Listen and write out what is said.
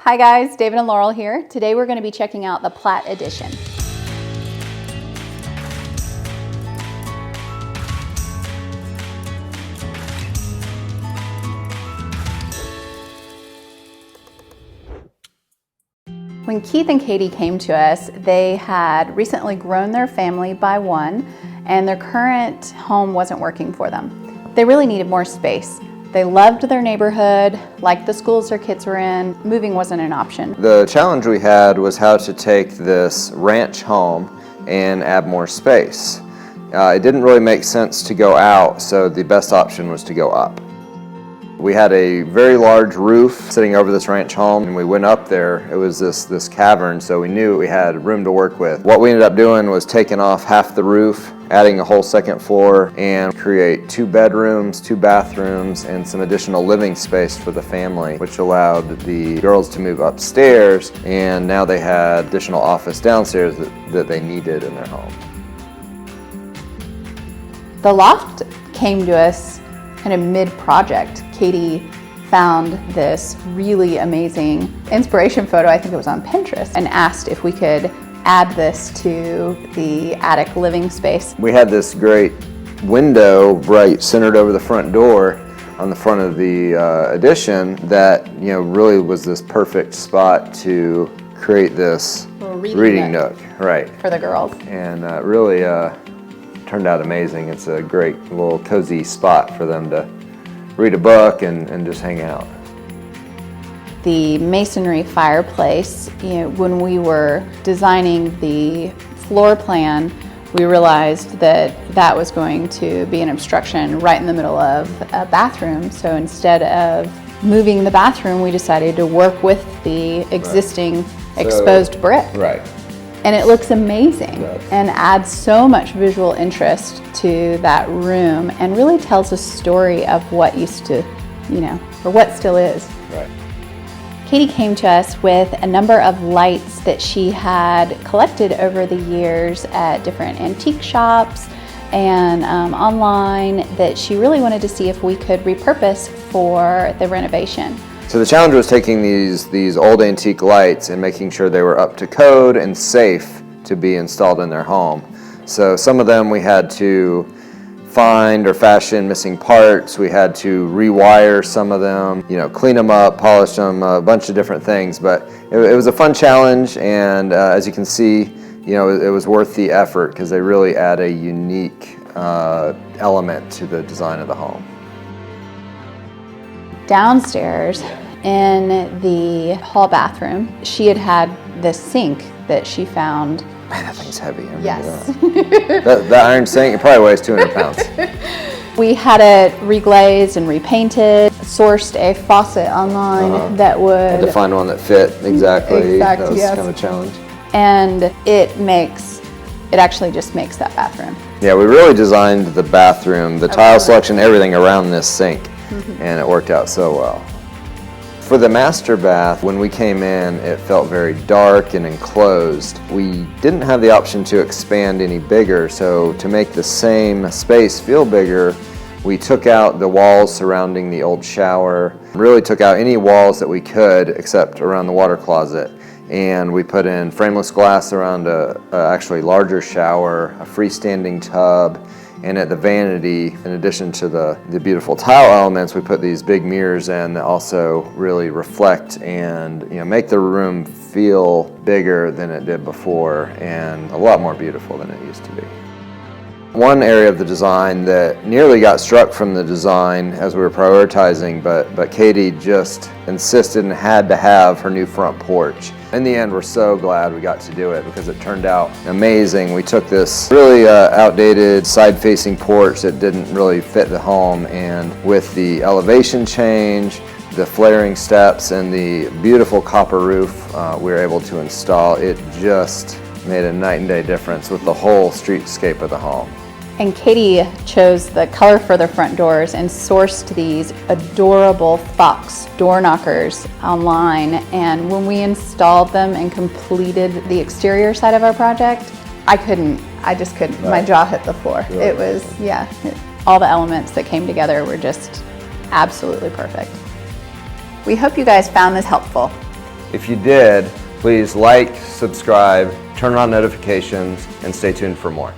Hi guys, David and Laurel here. Today we're going to be checking out the Platt Edition. When Keith and Katie came to us, they had recently grown their family by one, and their current home wasn't working for them. They really needed more space. They loved their neighborhood, liked the schools their kids were in. Moving wasn't an option. The challenge we had was how to take this ranch home and add more space. It didn't really make sense to go out, so the best option was to go up. We had a very large roof sitting over this ranch home, and we went up there. It was this cavern, so we knew we had room to work with. What we ended up doing was taking off half the roof, adding a whole second floor, and create 2 bedrooms, 2 bathrooms, and some additional living space for the family, which allowed the girls to move upstairs, and now they had additional office downstairs that they needed in their home. The loft came to us kind of mid-project. Katie found this really amazing inspiration photo, I think it was on Pinterest, and asked if we could add this to the attic living space. We had this great window right centered over the front door on the front of the addition that really was this perfect spot to create this reading nook, right, for the girls. And really turned out amazing. It's a great little cozy spot for them to read a book and just hang out. The masonry fireplace, when we were designing the floor plan, we realized that was going to be an obstruction right in the middle of a bathroom. So instead of moving the bathroom, we decided to work with the existing exposed brick. Right. And it looks amazing and adds so much visual interest to that room and really tells a story of what used to, or what still is. Right. Katie came to us with a number of lights that she had collected over the years at different antique shops and online that she really wanted to see if we could repurpose for the renovation. So the challenge was taking these old antique lights and making sure they were up to code and safe to be installed in their home. So some of them we had to find or fashion missing parts. We had to rewire some of them, clean them up, polish them, a bunch of different things. But it was a fun challenge, and as you can see, it was worth the effort because they really add a unique element to the design of the home. Downstairs in the hall bathroom, she had this sink that she found. Man, that thing's heavy. Yes. The iron sink, it probably weighs 200 pounds. We had it reglazed and repainted, sourced a faucet online that would... Had to find one that fit exactly. That was kind of a challenge. And it actually just makes that bathroom. Yeah, we really designed the bathroom, the tile selection, everything around this sink. And it worked out so well. For the master bath, when we came in, it felt very dark and enclosed. We didn't have the option to expand any bigger, so to make the same space feel bigger, we took out the walls surrounding the old shower, really took out any walls that we could except around the water closet. And we put in frameless glass around a actually larger shower, a freestanding tub, and at the vanity, in addition to the beautiful tile elements, we put these big mirrors in that also really reflect and make the room feel bigger than it did before and a lot more beautiful than it used to be. One area of the design that nearly got struck from the design as we were prioritizing, but Katie just insisted and had to have her new front porch. In the end, we're so glad we got to do it because it turned out amazing. We took this really outdated side-facing porch that didn't really fit the home, and with the elevation change, the flaring steps, and the beautiful copper roof we were able to install, it just made a night and day difference with the whole streetscape of the home. And Katie chose the color for their front doors and sourced these adorable fox door knockers online. And when we installed them and completed the exterior side of our project, I just couldn't. Right. My jaw hit the floor. Really? It was, all the elements that came together were just absolutely perfect. We hope you guys found this helpful. If you did, please like, subscribe, turn on notifications, and stay tuned for more.